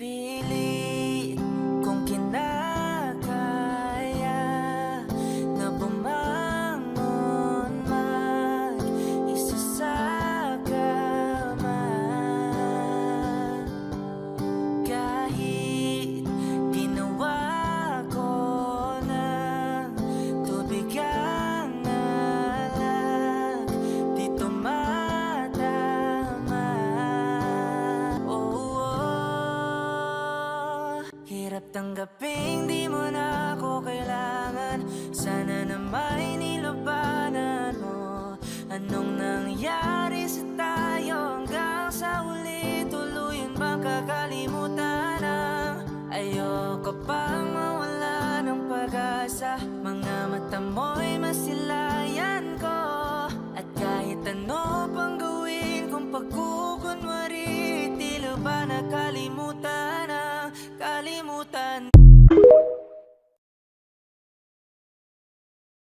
Pilit kung kinakaya na bumangon mag-isa sa kama. Kahit ginawa ko ng tubig ang alak, di tumatama. Hirap tanggaping di mo na ako kailangan. Sana na may nilabanan mo. Anong nangyari sa tayo hanggang sa huli? Tuluyan bang kakalimutan ang ayoko pang mawala ng pag-asa. Mga mata mo'y masila